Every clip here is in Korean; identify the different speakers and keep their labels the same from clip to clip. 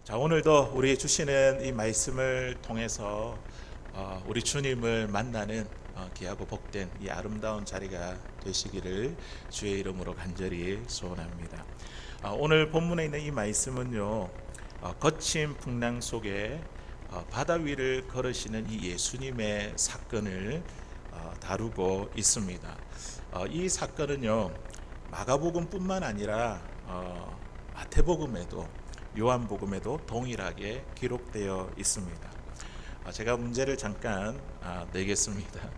Speaker 1: 자, 오늘도 우리 주시는 이 말씀을 통해서 우리 주님을 만나는 귀하고 복된 이 아름다운 자리가 되시기를 주의 이름으로 간절히 소원합니다. 오늘 본문에 있는 이 말씀은요, 거친 풍랑 속에 바다 위를 걸으시는 이 예수님의 사건을 다루고 있습니다. 이 사건은요, 마가복음뿐만 아니라 마태복음에도 요한복음에도 동일하게 기록되어 있습니다. 제가 문제를 잠깐 내겠습니다.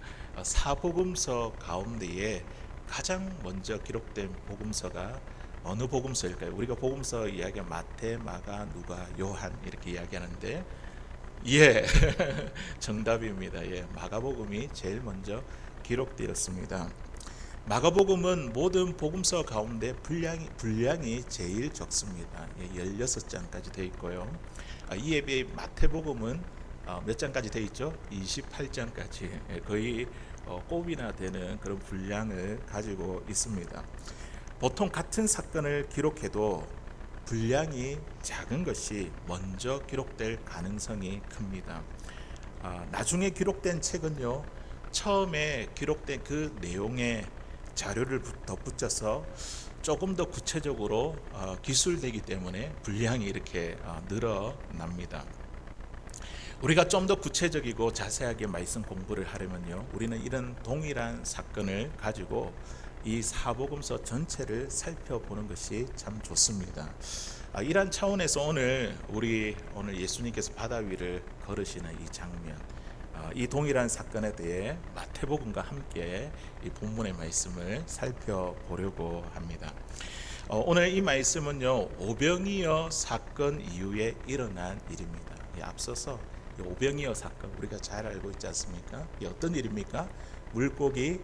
Speaker 1: 사복음서 가운데에 가장 먼저 기록된 복음서가 어느 복음서일까요? 우리가 복음서 이야기하면 마태, 마가, 누가, 요한 이렇게 이야기하는데 예, 정답입니다. 예, 마가복음이 제일 먼저 기록되었습니다. 마가복음은 모든 복음서 가운데 분량이 제일 적습니다. 16장까지 되어 있고요. 이에 비해 마태복음은 몇 장까지 되어 있죠? 28장까지 거의 꼽이나 되는 그런 분량을 가지고 있습니다. 보통 같은 사건을 기록해도 분량이 작은 것이 먼저 기록될 가능성이 큽니다. 나중에 기록된 책은요, 처음에 기록된 그 내용에 자료를 덧붙여서 조금 더 구체적으로 기술되기 때문에 분량이 이렇게 늘어납니다. 우리가 좀 더 구체적이고 자세하게 말씀 공부를 하려면요, 우리는 이런 동일한 사건을 가지고 이 사복음서 전체를 살펴보는 것이 참 좋습니다. 이러한 차원에서 오늘 예수님께서 바다 위를 걸으시는 이 장면, 이 동일한 사건에 대해 마태복음과 함께 이 본문의 말씀을 살펴보려고 합니다. 오늘 이 말씀은요, 오병이어 사건 이후에 일어난 일입니다. 앞서서 오병이어 사건 우리가 잘 알고 있지 않습니까? 어떤 일입니까? 물고기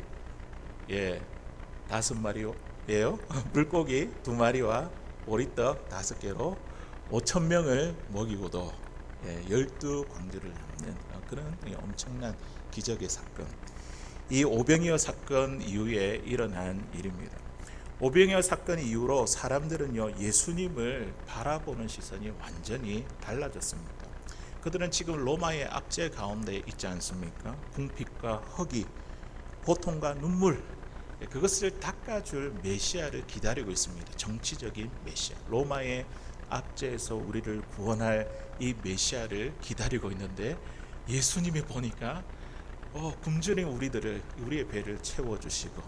Speaker 1: 5마리예요. 물고기 2마리와 보리떡 5개로 5,000명을 먹이고도 12광주를 남는 그런 엄청난 기적의 사건. 이 오병이어 사건 이후에 일어난 일입니다. 오병이어 사건 이후로 사람들은요, 예수님을 바라보는 시선이 완전히 달라졌습니다. 그들은 지금 로마의 압제 가운데 있지 않습니까? 궁핍과 허기, 고통과 눈물, 그것을 닦아줄 메시아를 기다리고 있습니다. 정치적인 메시아, 로마의 압제에서 우리를 구원할 이 메시아를 기다리고 있는데, 예수님이 보니까 굶주린 우리의 배를 채워주시고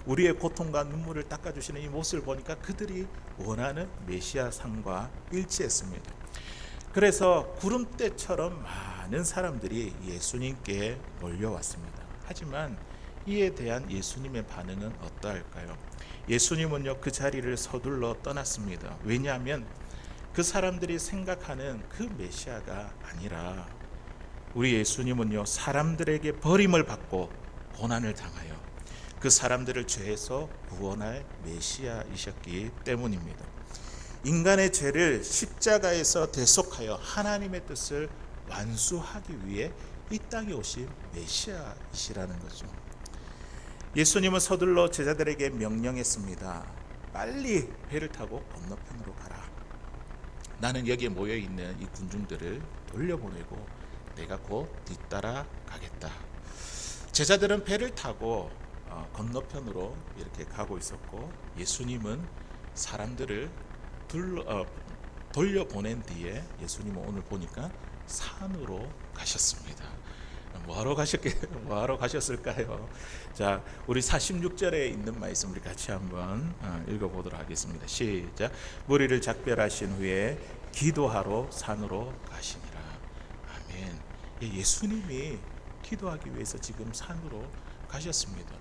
Speaker 1: 우리의 고통과 눈물을 닦아주시는 이 모습을 보니까 그들이 원하는 메시아 상과 일치했습니다. 그래서 구름대처럼 많은 사람들이 예수님께 몰려왔습니다. 하지만 이에 대한 예수님의 반응은 어떠할까요? 예수님은요, 그 자리를 서둘러 떠났습니다. 왜냐하면 그 사람들이 생각하는 그 메시아가 아니라 우리 예수님은요, 사람들에게 버림을 받고 고난을 당하여 그 사람들을 죄에서 구원할 메시아이셨기 때문입니다. 인간의 죄를 십자가에서 대속하여 하나님의 뜻을 완수하기 위해 이 땅에 오신 메시아이시라는 거죠. 예수님은 서둘러 제자들에게 명령했습니다. 빨리 배를 타고 건너편으로 가라. 나는 여기에 모여있는 이 군중들을 돌려보내고 내가 곧 뒤따라 가겠다. 제자들은 배를 타고 건너편으로 이렇게 가고 있었고, 예수님은 사람들을 돌려보낸 뒤에 예수님은 오늘 보니까 산으로 가셨습니다. 뭐하러 가셨을까요? 자, 우리 46절에 있는 말씀 우리 같이 한번 읽어보도록 하겠습니다. 시작. 무리를 작별하신 후에 기도하러 산으로 가시니라. 아멘. 예수님이 기도하기 위해서 지금 산으로 가셨습니다.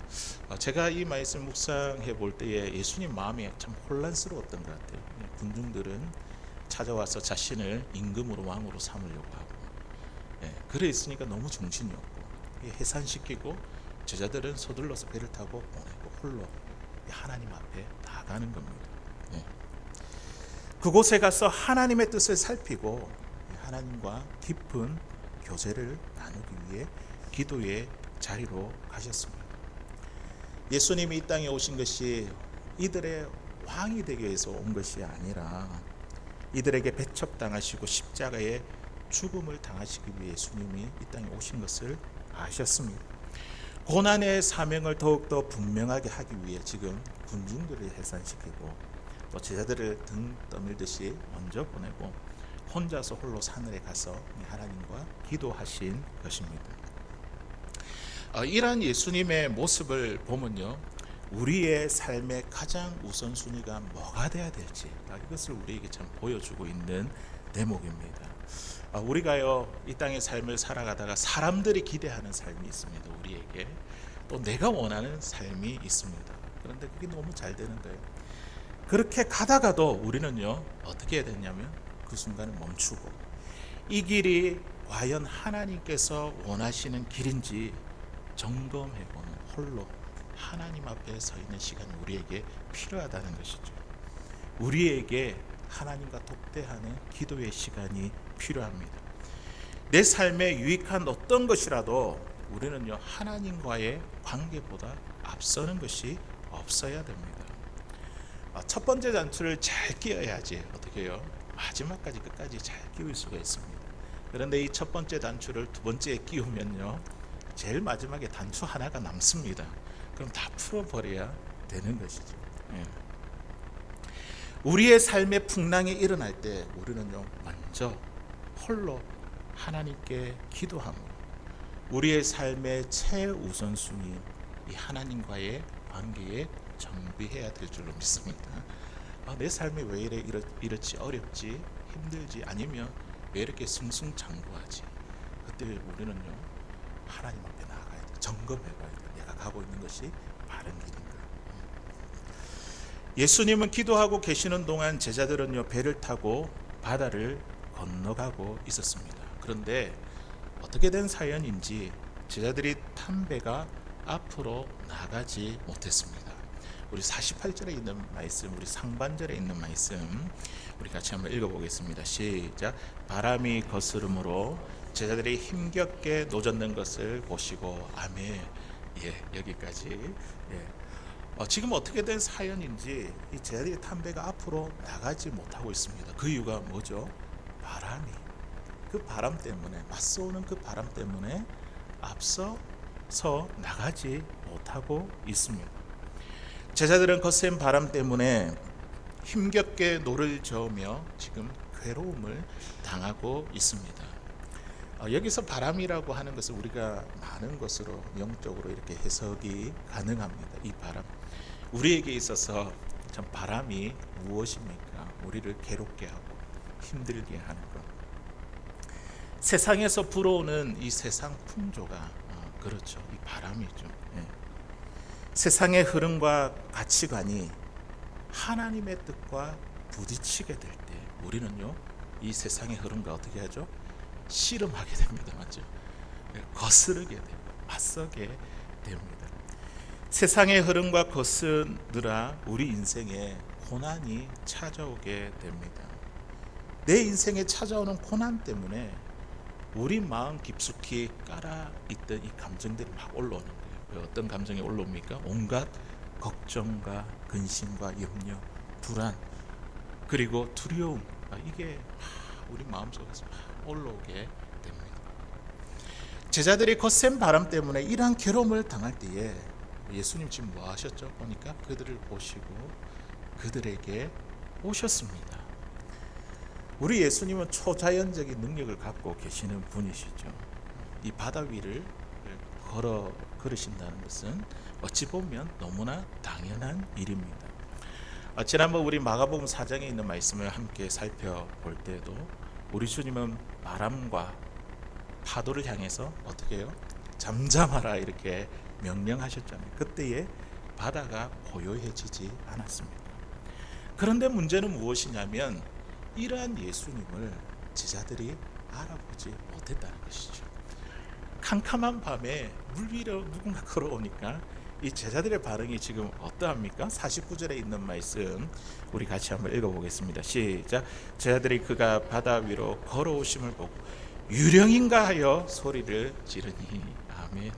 Speaker 1: 제가 이 말씀 묵상해 볼 때에 예수님 마음이 참 혼란스러웠던 것 같아요. 군중들은 찾아와서 자신을 임금으로 왕으로 삼으려고 하고, 그래 있으니까 너무 정신이 없고 해산시키고, 제자들은 서둘러서 배를 타고 보내고 홀로 하나님 앞에 나가는 겁니다. 그곳에 가서 하나님의 뜻을 살피고 하나님과 깊은 교제를 나누기 위해 기도의 자리로 가셨습니다. 예수님이 이 땅에 오신 것이 이들의 왕이 되기 위해서 온 것이 아니라 이들에게 배척당하시고 십자가에 죽음을 당하시기 위해 예수님이 이 땅에 오신 것을 아셨습니다. 고난의 사명을 더욱더 분명하게 하기 위해 지금 군중들을 해산시키고 또 제자들을 등 떠밀듯이 먼저 보내고 혼자서 홀로 산에 가서 하나님과 기도하신 것입니다. 이러한 예수님의 모습을 보면요, 우리의 삶의 가장 우선순위가 뭐가 돼야 될지 이것을 우리에게 참 보여주고 있는 대목입니다. 우리가요, 이 땅의 삶을 살아가다가 사람들이 기대하는 삶이 있습니다. 우리에게 또 내가 원하는 삶이 있습니다. 그런데 그게 너무 잘 되는 거예요. 그렇게 가다가도 우리는요, 어떻게 해야 되냐면 그 순간에 멈추고 이 길이 과연 하나님께서 원하시는 길인지 점검해보는, 홀로 하나님 앞에 서 있는 시간이 우리에게 필요하다는 것이죠. 우리에게 하나님과 독대하는 기도의 시간이 필요합니다. 내 삶에 유익한 어떤 것이라도 우리는요, 하나님과의 관계보다 앞서는 것이 없어야 됩니다. 첫 번째 단추를 잘 끼워야지 어떻게 해요? 마지막까지 끝까지 잘 끼울 수가 있습니다. 그런데 이 첫 번째 단추를 두 번째에 끼우면요, 제일 마지막에 단추 하나가 남습니다. 그럼 다 풀어버려야 되는 것이죠. 우리의 삶의 풍랑이 일어날 때 우리는요, 먼저 홀로 하나님께 기도함으로 우리의 삶의 최우선순위 이 하나님과의 관계에 정비해야 될 줄로 믿습니다. 내 삶이 왜 이렇지 어렵지 힘들지 아니면 왜 이렇게 승승장구하지, 그때 우리는요, 하나님 앞에 나아가야 돼. 점검해봐야 돼. 내가 가고 있는 것이 바른 길인가. 예수님은 기도하고 계시는 동안 제자들은요, 배를 타고 바다를 건너가고 있었습니다. 그런데 어떻게 된 사연인지 제자들이 탄 배가 앞으로 나가지 못했습니다. 우리 48절에 있는 말씀, 우리 상반절에 있는 말씀 우리 같이 한번 읽어보겠습니다. 시작. 바람이 거스름으로 제자들이 힘겹게 노젓는 것을 보시고 아멘. 여기까지. 지금 어떻게 된 사연인지 이 제자들이 탄 배가 앞으로 나가지 못하고 있습니다. 그 이유가 뭐죠? 바람이, 그 바람 때문에, 맞서오는 그 바람 때문에 앞서서 나가지 못하고 있습니다. 제자들은 거센 바람 때문에 힘겹게 노를 저으며 지금 괴로움을 당하고 있습니다. 여기서 바람이라고 하는 것은 우리가 많은 것으로 영적으로 이렇게 해석이 가능합니다. 이 바람, 우리에게 있어서 참 바람이 무엇입니까? 우리를 괴롭게 하고 힘들게 하는 것. 세상에서 불어오는 이 세상 풍조가 그렇죠. 이 바람이죠. 세상의 흐름과 가치관이 하나님의 뜻과 부딪히게 될 때 우리는요, 이 세상의 흐름과 어떻게 하죠? 씨름하게 됩니다. 맞죠? 거스르게 되고 맞서게 됩니다. 세상의 흐름과 거스르라 우리 인생에 고난이 찾아오게 됩니다. 내 인생에 찾아오는 고난 때문에 우리 마음 깊숙이 깔아 있던 이 감정들이 막 올라오는 거예요. 어떤 감정이 올라옵니까? 온갖 걱정과 근심과 염려, 불안, 그리고 두려움, 이게 우리 마음속에서 올라오게 됩니다. 제자들이 거센 바람 때문에 이러한 괴로움을 당할 때에 예수님 지금 뭐 하셨죠? 보니까 그들을 보시고 그들에게 오셨습니다. 우리 예수님은 초자연적인 능력을 갖고 계시는 분이시죠. 이 바다 위를 걸으신다는 것은 어찌 보면 너무나 당연한 일입니다. 지난번 우리 마가복음 4장에 있는 말씀을 함께 살펴볼 때도 우리 주님은 바람과 파도를 향해서 어떻게 해요? 잠잠하라 이렇게 명령하셨잖아요. 그때에 바다가 고요해지지 않았습니다. 그런데 문제는 무엇이냐면 이러한 예수님을 제자들이 알아보지 못했다는 것이죠. 캄캄한 밤에 물 위로 누군가 걸어오니까 이 제자들의 반응이 지금 어떠합니까? 49절에 있는 말씀 우리 같이 한번 읽어보겠습니다. 시작. 제자들이 그가 바다 위로 걸어오심을 보고 유령인가 하여 소리를 지르니 아멘.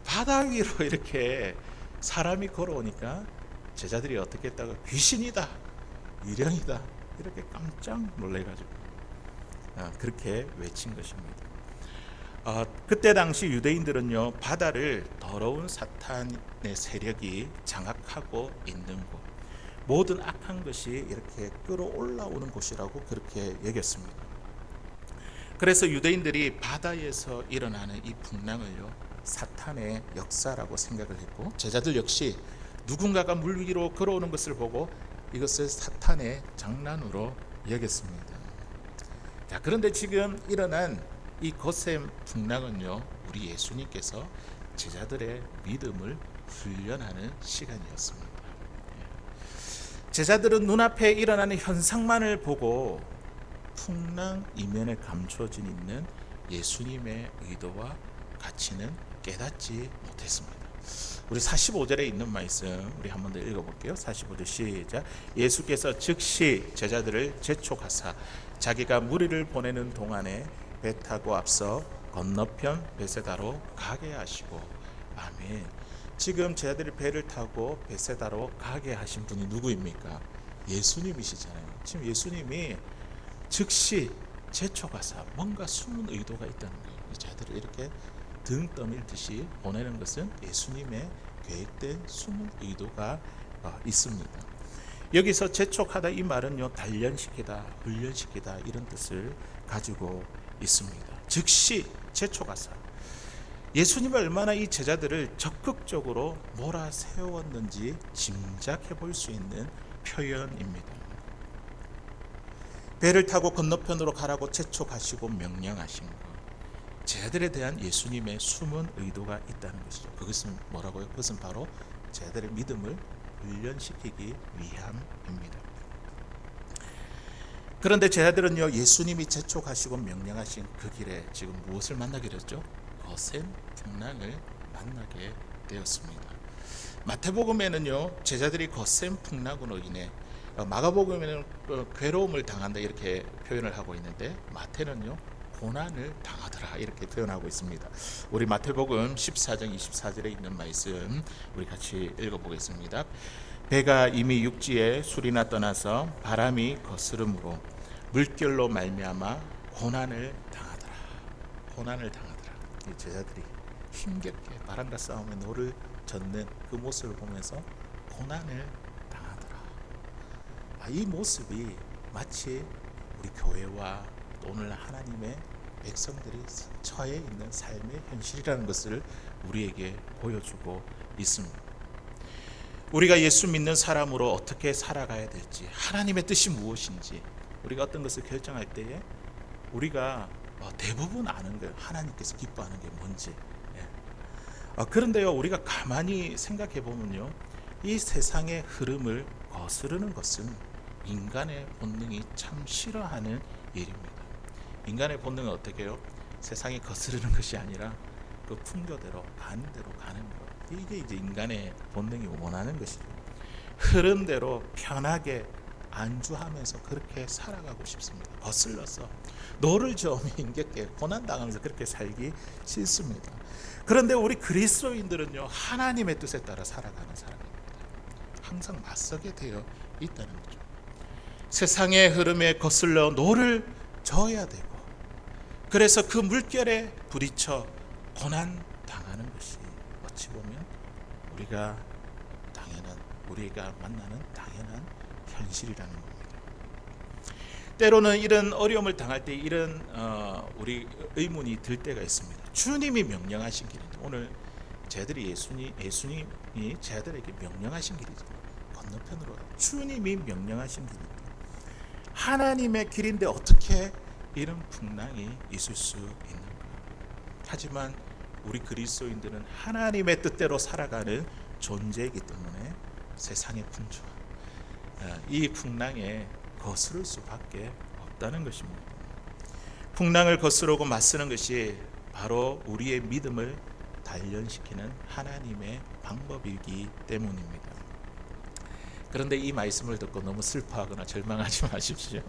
Speaker 1: 바다 위로 이렇게 사람이 걸어오니까 제자들이 어떻게 했다고? 귀신이다, 유령이다, 이렇게 깜짝 놀래가지고 그렇게 외친 것입니다. 그때 당시 유대인들은요, 바다를 더러운 사탄의 세력이 장악하고 있는 곳, 모든 악한 것이 이렇게 끌어올라오는 곳이라고 그렇게 여겼습니다. 그래서 유대인들이 바다에서 일어나는 이 풍랑을요, 사탄의 역사라고 생각을 했고, 제자들 역시 누군가가 물 위로 걸어오는 것을 보고 이것을 사탄의 장난으로 여겼습니다. 자, 그런데 지금 일어난 이 거셈 풍랑은요, 우리 예수님께서 제자들의 믿음을 훈련하는 시간이었습니다. 제자들은 눈앞에 일어나는 현상만을 보고 풍랑 이면에 감춰진 있는 예수님의 의도와 가치는 깨닫지 못했습니다. 우리 45절에 있는 말씀 우리 한 번 더 읽어볼게요. 45절 시작. 예수께서 즉시 제자들을 재촉하사 자기가 무리를 보내는 동안에 배 타고 앞서 건너편 베세다로 가게 하시고. 아멘. 지금 제자들이 배를 타고 베세다로 가게 하신 분이 누구입니까? 예수님이시잖아요. 지금 예수님이 즉시 재촉하사, 뭔가 숨은 의도가 있다는 거예요. 제자들을 이렇게 등 떠밀듯이 보내는 것은 예수님의 계획된 숨은 의도가 있습니다. 여기서 재촉하다 이 말은요, 단련시키다, 훈련시키다 이런 뜻을 가지고 있습니다. 즉시 재촉하사, 예수님이 얼마나 이 제자들을 적극적으로 몰아세웠는지 짐작해 볼 수 있는 표현입니다. 배를 타고 건너편으로 가라고 재촉하시고 명령하신 것, 제자들에 대한 예수님의 숨은 의도가 있다는 것이죠. 그것은 뭐라고요? 그것은 바로 제자들의 믿음을 훈련시키기 위함입니다. 그런데 제자들은요, 예수님이 재촉하시고 명령하신 그 길에 지금 무엇을 만나게 됐죠? 거센 풍랑을 만나게 되었습니다. 마태복음에는요, 제자들이 거센 풍랑으로 인해, 마가복음에는 괴로움을 당한다 이렇게 표현을 하고 있는데, 마태는요, 고난을 당하더라 이렇게 표현하고 있습니다. 우리 마태복음 14장 24절에 있는 말씀 우리 같이 읽어보겠습니다. 배가 이미 육지에 수리나 떠나서 바람이 거스름으로 물결로 말미암아 고난을 당하더라. 고난을 당하더라. 이 제자들이 힘겹게 바람과 싸움에 노를 젓는 그 모습을 보면서 고난을 당하더라. 이 모습이 마치 우리 교회와 오늘 하나님의 백성들이 처해 있는 삶의 현실이라는 것을 우리에게 보여주고 있습니다. 우리가 예수 믿는 사람으로 어떻게 살아가야 될지, 하나님의 뜻이 무엇인지 우리가 어떤 것을 결정할 때에 우리가 대부분 아는 거예요. 하나님께서 기뻐하는 게 뭔지. 그런데요, 우리가 가만히 생각해 보면요, 이 세상의 흐름을 거스르는 것은 인간의 본능이 참 싫어하는 일입니다. 인간의 본능은 어떻게 해요? 세상이 거스르는 것이 아니라 그 풍조대로 가는 대로 가는 것. 이게 이제 인간의 본능이 원하는 것이죠. 흐름대로 편하게 안주하면서 그렇게 살아가고 싶습니다. 거슬러서 노를 저으며 힘겹게 고난당하면서 그렇게 살기 싫습니다. 그런데 우리 그리스도인들은요, 하나님의 뜻에 따라 살아가는 사람입니다. 항상 맞서게 되어 있다는 거죠. 세상의 흐름에 거슬러 노를 저어야 되고, 그래서 그 물결에 부딪혀 고난 당하는 것이 어찌 보면 우리가 만나는 당연한 현실이라는 겁니다. 때로는 이런 어려움을 당할 때 이런 우리 의문이 들 때가 있습니다. 주님이 명령하신 길인데, 오늘 제자들이 예수님이 제자들에게 명령하신 길이죠. 건너편으로 주님이 명령하신 길인데, 하나님의 길인데 어떻게 이런 풍랑이 있을 수 있는가? 하지만 우리 그리스도인들은 하나님의 뜻대로 살아가는 존재이기 때문에 세상의 풍조와 이 풍랑에 거스를 수밖에 없다는 것입니다. 풍랑을 거스르고 맞서는 것이 바로 우리의 믿음을 단련시키는 하나님의 방법이기 때문입니다. 그런데 이 말씀을 듣고 너무 슬퍼하거나 절망하지 마십시오.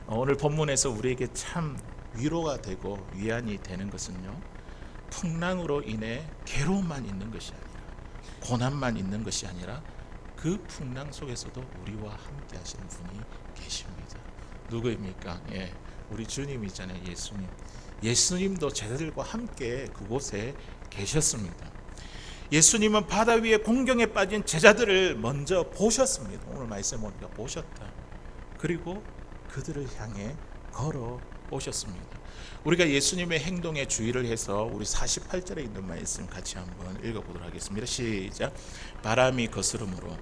Speaker 1: 오늘 본문에서 우리에게 참 위로가 되고 위안이 되는 것은요, 풍랑으로 인해 괴로움만 있는 것이 아니라, 고난만 있는 것이 아니라 그 풍랑 속에서도 우리와 함께 하시는 분이 계십니다. 누구입니까? 우리 주님 있잖아요. 예수님. 예수님도 제자들과 함께 그곳에 계셨습니다. 예수님은 바다 위에 공경에 빠진 제자들을 먼저 보셨습니다. 오늘 말씀 보니까 보셨다. 그리고 그들을 향해 걸어 오셨습니다. 우리가 예수님의 행동에 주의를 해서 우리 48절에 있는 말씀 같이 한번 읽어보도록 하겠습니다. 시작. 바람이 거스름으로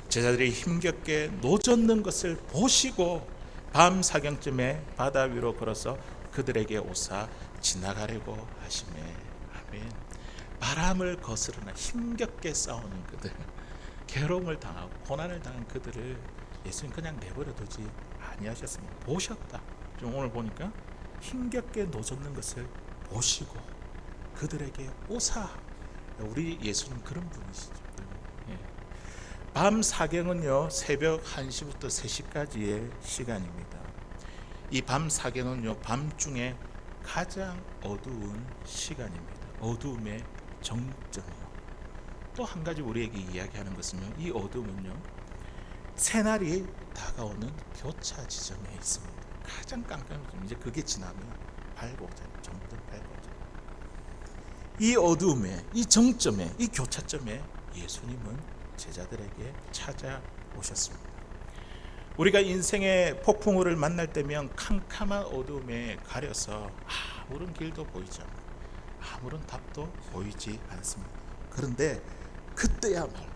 Speaker 1: 제자들이 힘겹게 노젓는 것을 보시고 밤 사경쯤에 바다 위로 걸어서 그들에게 오사 지나가려고 하시매. 아멘. 바람을 거스르나 힘겹게 싸우는 그들, 괴로움을 당하고 고난을 당한 그들을 예수님 그냥 내버려 두지 아니하셨습니다. 보셨다. 좀 오늘 보니까 힘겹게 노젓는 것을 보시고 그들에게 오사. 우리 예수님 그런 분이시죠. 밤 사경은요, 새벽 1시부터 3시까지의 시간입니다. 이 밤 사경은요, 밤중에 가장 어두운 시간입니다. 어두움의 정점이요. 또 한 가지 우리에게 이야기하는 것은요, 이 어둠은요, 새날이 다가오는 교차 지점에 있습니다. 가장 깜깜한 점, 이제 그게 지나면 밝고자, 점점 밝고자. 이 어두움에, 이 정점에, 이 교차점에 예수님은 제자들에게 찾아오셨습니다. 우리가 인생의 폭풍우를 만날 때면 캄캄한 어둠에 가려서 아무런 길도 보이지 않고 아무런 답도 보이지 않습니다. 그런데 그때야말로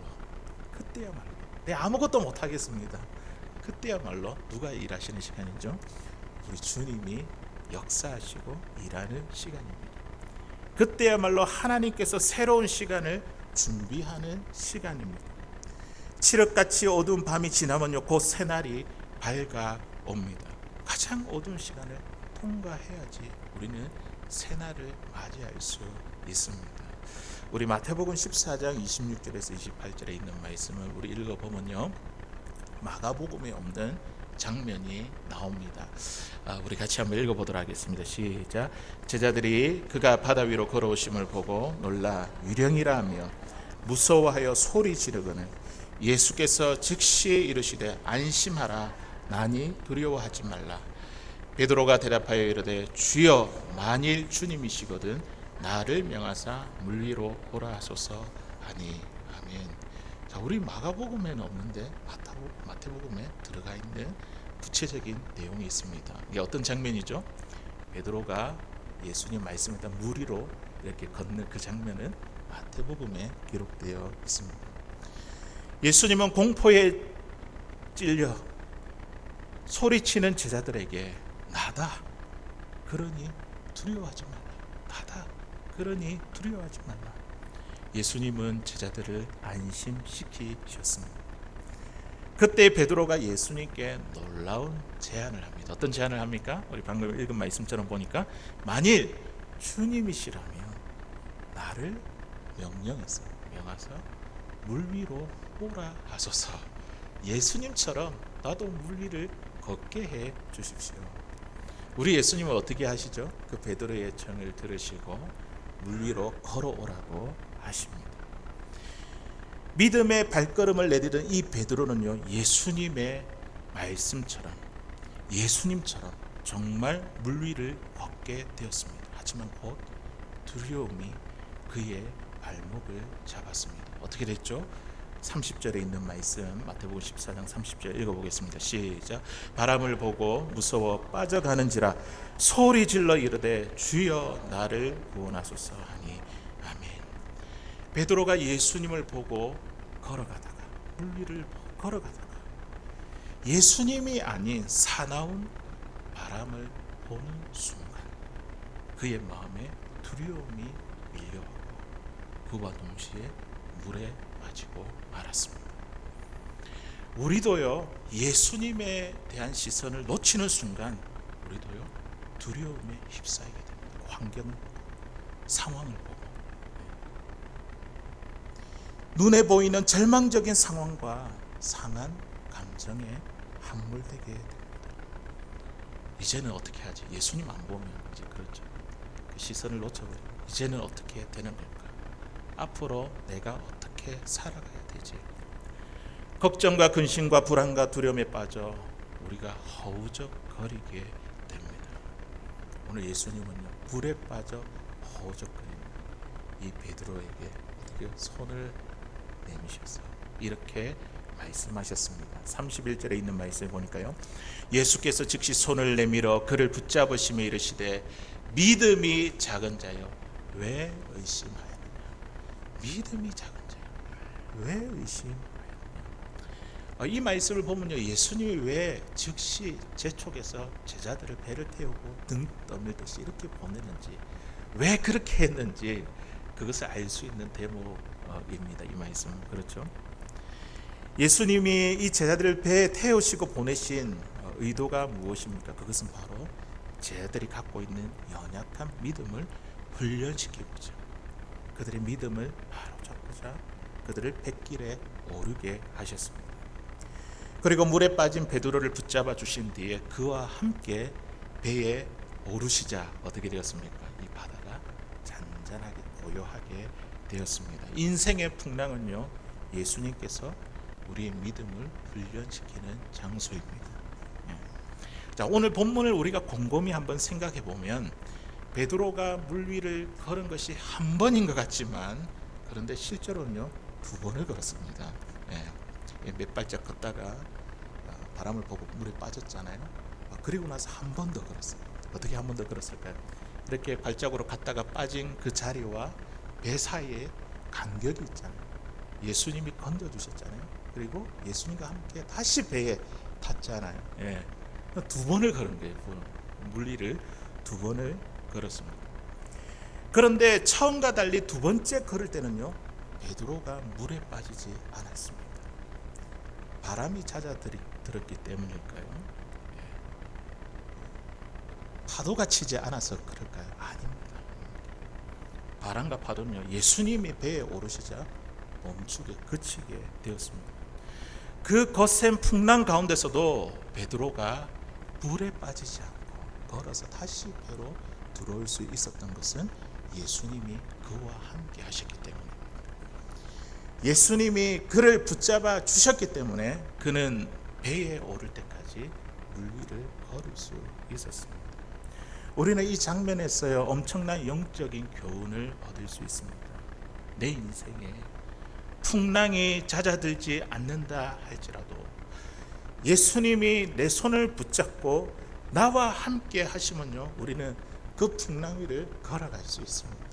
Speaker 1: 내 아무것도 못하겠습니다. 그때야말로 누가 일하시는 시간이죠? 우리 주님이 역사하시고 일하는 시간입니다. 그때야말로 하나님께서 새로운 시간을 준비하는 시간입니다. 칠흑같이 어두운 밤이 지나면요, 곧 새날이 밝아옵니다. 가장 어두운 시간을 통과해야지 우리는 새날을 맞이할 수 있습니다. 우리 마태복음 14장 26절에서 28절에 있는 말씀을 우리 읽어보면요, 마가복음에 없는 장면이 나옵니다. 우리 같이 한번 읽어보도록 하겠습니다. 시작. 제자들이 그가 바다 위로 걸어오심을 보고 놀라 유령이라 하며 무서워하여 소리 지르거늘 예수께서 즉시 이르시되 안심하라 나니 두려워하지 말라. 베드로가 대답하여 이르되 주여 만일 주님이시거든 나를 명하사 물 위로 오라 하소서 하니. 아멘. 자, 우리 마가복음에는 없는데 마태복음에 들어가 있는 구체적인 내용이 있습니다. 이게 어떤 장면이죠? 베드로가 예수님 말씀했던 물 위로 이렇게 걷는 그 장면은 마태복음에 기록되어 있습니다. 예수님은 공포에 찔려 소리치는 제자들에게 나다 그러니 두려워하지 말라. 나다 그러니 두려워하지 말라. 예수님은 제자들을 안심시키셨습니다. 그때 베드로가 예수님께 놀라운 제안을 합니다. 어떤 제안을 합니까? 우리 방금 읽은 말씀처럼 보니까 만일 주님이시라면 나를 명하사 물 위로 오라 하소서. 예수님처럼 나도 물 위를 걷게 해 주십시오. 우리 예수님은 어떻게 하시죠? 그 베드로의 청을 들으시고 물 위로 걸어오라고 하십니다. 믿음의 발걸음을 내디딘 이 베드로는요, 예수님의 말씀처럼 예수님처럼 정말 물 위를 걷게 되었습니다. 하지만 곧 두려움이 그의 발목을 잡았습니다. 어떻게 됐죠? 30절에 있는 말씀 마태복음 14장 30절 읽어보겠습니다. 시작. 바람을 보고 무서워 빠져가는지라 소리 질러 이르되 주여 나를 구원하소서 하니. 아멘. 베드로가 예수님을 보고 걸어가다가 물 위를 걸어가다가 예수님이 아닌 사나운 바람을 보는 순간 그의 마음에 두려움이 밀려오고 그와 동시에 물에 빠지고 말았습니다. 우리도요, 예수님에 대한 시선을 놓치는 순간 우리도요 두려움에 휩싸이게 됩니다. 환경을 보고 상황을 보고 눈에 보이는 절망적인 상황과 상한 감정에 함몰되게 됩니다. 이제는 어떻게 하지? 예수님 안 보면 이제 그렇죠. 그 시선을 놓쳐버리고 이제는 어떻게 되는 걸까? 앞으로 내가 어떻게 살아가야 되지? 걱정과 근심과 불안과 두려움에 빠져 우리가 허우적거리게 됩니다. 오늘 예수님은요, 불에 빠져 허우적거리는 이 베드로에게 어떻게 손을 내미셔서 이렇게 말씀하셨습니다. 31절에 있는 말씀을 보니까요, 예수께서 즉시 손을 내밀어 그를 붙잡으시며 이르시되 믿음이 작은 자여 왜 의심하였느냐. 믿음이 작은 자여 왜 의심하였느냐. 이 말씀을 보면요, 예수님이 왜 즉시 재촉해서 제자들을 배를 태우고 등 떠밀듯이 이렇게 보내는지, 왜 그렇게 했는지 그것을 알 수 있는 대목입니다. 이 말씀은. 그렇죠? 예수님이 이 제자들을 배에 태우시고 보내신 의도가 무엇입니까? 그것은 바로 제자들이 갖고 있는 연약한 믿음을 훈련시키고자, 그들의 믿음을 바로잡고자 그들을 뱃길에 오르게 하셨습니다. 그리고 물에 빠진 베드로를 붙잡아 주신 뒤에 그와 함께 배에 오르시자 어떻게 되었습니까? 이 바다가 잔잔하게 고요하게 되었습니다. 인생의 풍랑은요, 예수님께서 우리의 믿음을 훈련시키는 장소입니다. 자, 오늘 본문을 우리가 곰곰이 한번 생각해 보면 베드로가 물 위를 걸은 것이 한 번인 것 같지만, 그런데 실제로는요, 두 번을 걸었습니다. 몇 발짝 걷다가 바람을 보고 물에 빠졌잖아요. 그리고 나서 한 번 더 걸었어요. 어떻게 한 번 더 걸었을까요? 이렇게 발자국으로 갔다가 빠진 그 자리와 배 사이에 간격이 있잖아요. 예수님이 건져주셨잖아요. 그리고 예수님과 함께 다시 배에 탔잖아요. 두 번을 걸은 거예요. 물리를 두 번을 걸었습니다. 그런데 처음과 달리 두 번째 걸을 때는요, 베드로가 물에 빠지지 않았습니다. 바람이 잦아들었기 때문일까요? 파도가 치지 않아서 그럴까요? 아닙니다. 바람과 파도는요, 예수님이 배에 오르시자 멈추게, 그치게 되었습니다. 그 거센 풍랑 가운데서도 베드로가 물에 빠지지 않고 걸어서 다시 배로 들어올 수 있었던 것은 예수님이 그와 함께 하셨기 때문입니다. 예수님이 그를 붙잡아 주셨기 때문에 그는 배에 오를 때까지 물 위를 걸을 수 있었습니다. 우리는 이 장면에서요, 엄청난 영적인 교훈을 얻을 수 있습니다. 내 인생에 풍랑이 잦아들지 않는다 할지라도 예수님이 내 손을 붙잡고 나와 함께 하시면요, 우리는 그 풍랑 위를 걸어갈 수 있습니다.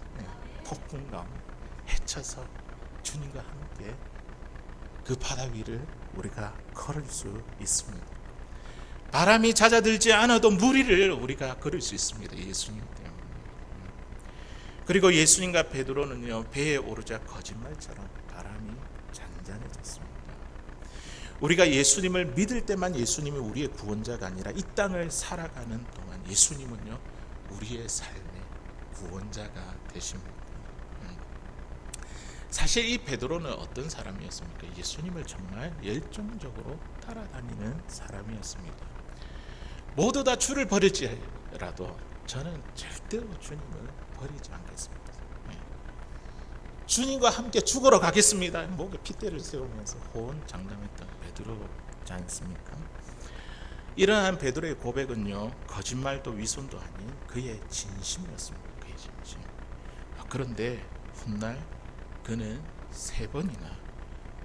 Speaker 1: 폭풍 가운데 헤쳐서 주님과 함께 그 바다 위를 우리가 걸을 수 있습니다. 바람이 잦아들지 않아도 물 위를 우리가 걸을 수 있습니다. 예수님 때문에. 그리고 예수님과 베드로는요, 배에 오르자 거짓말처럼 바람이 잔잔해졌습니다. 우리가 예수님을 믿을 때만 예수님이 우리의 구원자가 아니라 이 땅을 살아가는 동안 예수님은요, 우리의 삶의 구원자가 되십니다. 사실 이 베드로는 어떤 사람이었습니까? 예수님을 정말 열정적으로 따라다니는 사람이었습니다. 모두 다 주를 버릴지라도 저는 절대로 주님을 버리지 않겠습니다. 주님과 함께 죽으러 가겠습니다. 목에 핏대를 세우면서 호언장담했던 베드로지 않습니까? 이러한 베드로의 고백은요, 거짓말도 위선도 아닌 그의 진심이었습니다. 그의 진심. 그런데 훗날 그는 3번이나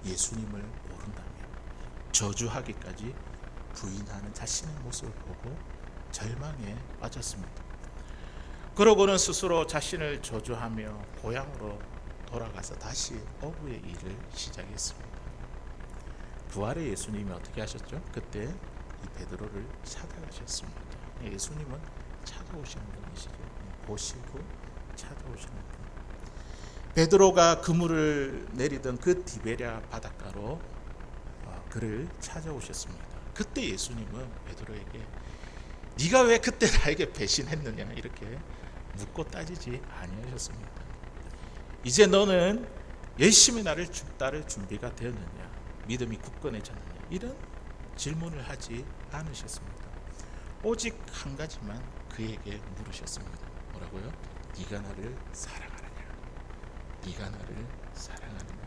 Speaker 1: 예수님을 모른다며 저주하기까지 부인하는 자신의 모습을 보고 절망에 빠졌습니다. 그러고는 스스로 자신을 저주하며 고향으로 돌아가서 다시 어부의 일을 시작했습니다. 부활의 예수님이 어떻게 하셨죠? 그때 이 베드로를 찾아가셨습니다. 예수님은 찾아오시는 분이시죠. 보시고 찾아오시는 분. 베드로가 그물을 내리던 그 디베랴 바닷가로 그를 찾아오셨습니다. 그때 예수님은 베드로에게 네가 왜 그때 나에게 배신했느냐 이렇게 묻고 따지지 아니하셨습니다. 이제 너는 열심히 나를 따를 준비가 되었느냐, 믿음이 굳건해졌느냐, 이런 질문을 하지 않으셨습니다. 오직 한 가지만 그에게 물으셨습니다. 뭐라고요? 네가 나를 사랑하느냐? 네가 나를 사랑하느냐?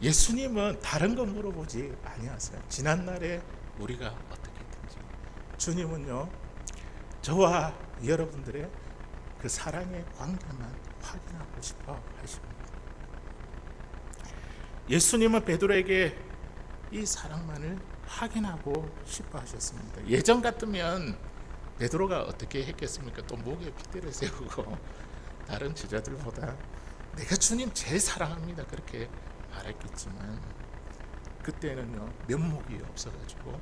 Speaker 1: 예수님은 다른 거 물어보지 아니하세요. 지난날에 우리가 어떻게 했든지. 주님은요, 저와 여러분들의 그 사랑의 관계만 확인하고 싶어 하십니다. 예수님은 베드로에게 이 사랑만을 확인하고 싶어 하셨습니다. 예전 같으면 베드로가 어떻게 했겠습니까? 또 목에 핏대를 세우고 다른 제자들보다 내가 주님 제일 사랑합니다 그렇게 말했겠지만, 그때는요 면목이 없어가지고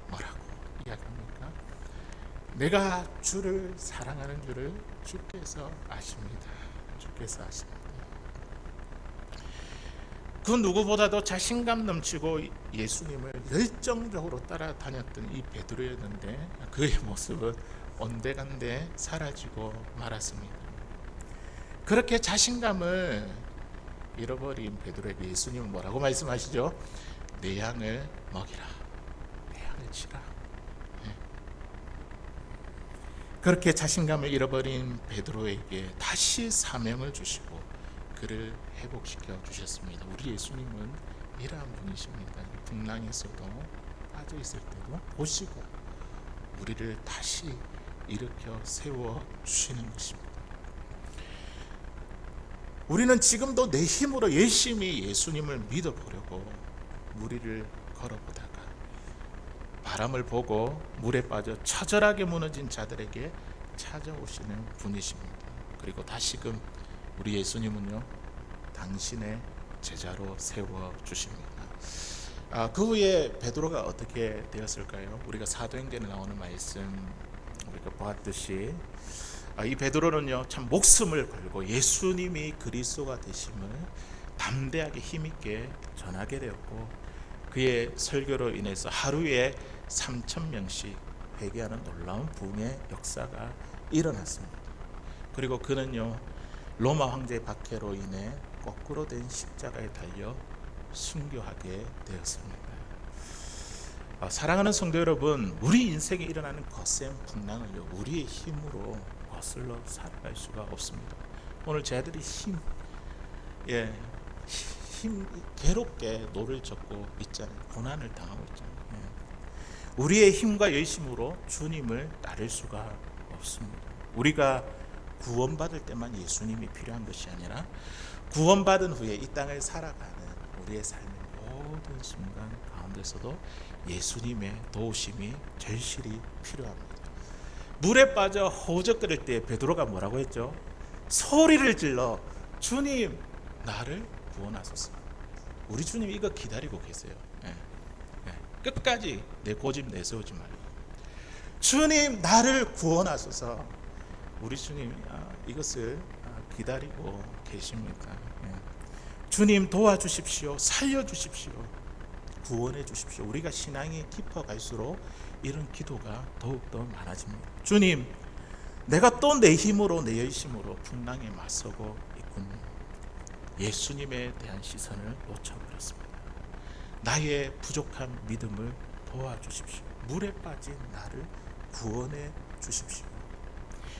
Speaker 1: 뭐라고 이야기합니까? 내가 주를 사랑하는 줄을 주께서 아십니다. 주께서 아십니다. 그 누구보다도 자신감 넘치고 예수님을 열정적으로 따라다녔던 이 베드로였는데, 그의 모습은 온데간데 사라지고 말았습니다. 그렇게 자신감을 잃어버린 베드로에게 예수님은 뭐라고 말씀하시죠? 내 양을 먹이라, 내 양을 치라. 그렇게 자신감을 잃어버린 베드로에게 다시 사명을 주시고 그를 회복시켜 주셨습니다. 우리 예수님은 이러한 분이십니다. 풍랑에서도 빠져 있을 때도 보시고 우리를 다시 일으켜 세워 주시는 것입니다. 우리는 지금도 내 힘으로 열심히 예수님을 믿어보려고 무리를 걸어보다가 바람을 보고 물에 빠져 처절하게 무너진 자들에게 찾아오시는 분이십니다. 그리고 다시금 우리 예수님은요, 당신의 제자로 세워 주십니다. 그 후에 베드로가 어떻게 되었을까요? 우리가 사도행전에 나오는 말씀 우리가 보았듯이 이 베드로는요 참 목숨을 걸고 예수님이 그리스도가 되심을 담대하게 힘있게 전하게 되었고, 그의 설교로 인해서 하루에 3,000명씩 회개하는 놀라운 부흥의 역사가 일어났습니다. 그리고 그는요 로마 황제의 박해로 인해 거꾸로 된 십자가에 달려 순교하게 되었습니다. 사랑하는 성도 여러분, 우리 인생에 일어나는 거센 풍랑을요 우리의 힘으로 거슬러 살아갈 수가 없습니다. 오늘 저희들이 힘 괴롭게 노를 젓고 있잖아요. 고난을 당하고 있잖아요. 우리의 힘과 열심으로 주님을 따를 수가 없습니다. 우리가 구원받을 때만 예수님이 필요한 것이 아니라 구원받은 후에 이 땅을 살아가는 우리의 삶의 모든 순간 가운데서도 예수님의 도우심이 절실히 필요합니다. 물에 빠져 허우적거릴 때 베드로가 뭐라고 했죠? 소리를 질러 주님 나를 구원하소서. 우리 주님 이거 기다리고 계세요. 끝까지 내 고집 내세우지 말고 주님 나를 구원하소서. 우리 주님이 이것을 기다리고 계십니다. 주님 도와주십시오. 살려주십시오. 구원해 주십시오. 우리가 신앙이 깊어갈수록 이런 기도가 더욱더 많아집니다. 주님, 내가 또 내 힘으로 내 열심으로 풍랑에 맞서고 있군요. 예수님에 대한 시선을 놓쳐버렸습니다. 나의 부족한 믿음을 도와주십시오. 물에 빠진 나를 구원해 주십시오.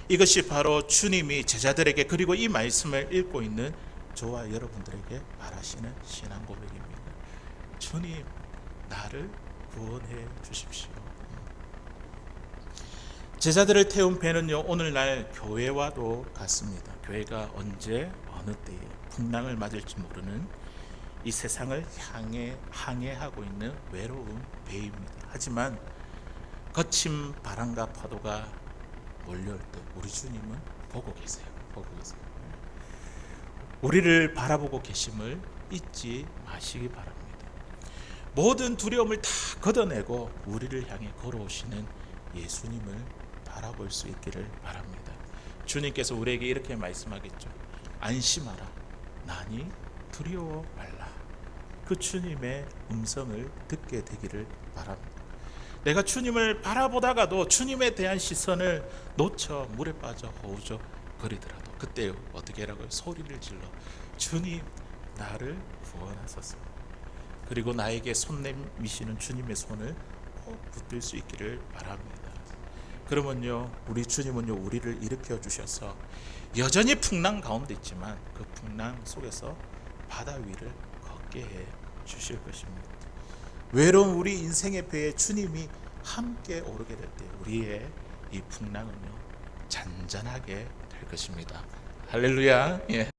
Speaker 1: 이것이 바로 주님이 제자들에게 그리고 이 말씀을 읽고 있는 저와 여러분들에게 말하시는 신앙 고백입니다. 주님, 나를 구원해 주십시오. 제자들을 태운 배는요 오늘날 교회와도 같습니다. 교회가 언제 어느 때에 풍랑을 맞을지 모르는 이 세상을 항해하고 있는 외로운 배입니다. 하지만 거친 바람과 파도가 몰려올 때 우리 주님은 보고 계세요. 우리를 바라보고 계심을 잊지 마시기 바랍니다. 모든 두려움을 다 걷어내고 우리를 향해 걸어오시는 예수님을 바라볼 수 있기를 바랍니다. 주님께서 우리에게 이렇게 말씀하겠죠. 안심하라. 나니 두려워 말라. 그 주님의 음성을 듣게 되기를 바랍니다. 내가 주님을 바라보다가도 주님에 대한 시선을 놓쳐 물에 빠져 허우적거리더라도 그때 어떻게 하라고요? 소리를 질러 주님 나를 구원하소서. 그리고 나에게 손 내미시는 주님의 손을 꼭 붙들 수 있기를 바랍니다. 그러면요 우리 주님은요 우리를 일으켜 주셔서 여전히 풍랑 가운데 있지만 그 풍랑 속에서 바다 위를 함께 해 주실 것입니다. 외로운 우리 인생의 배에 주님이 함께 오르게 될 때 우리의 이 풍랑은요 잔잔하게 될 것입니다. 할렐루야. 예.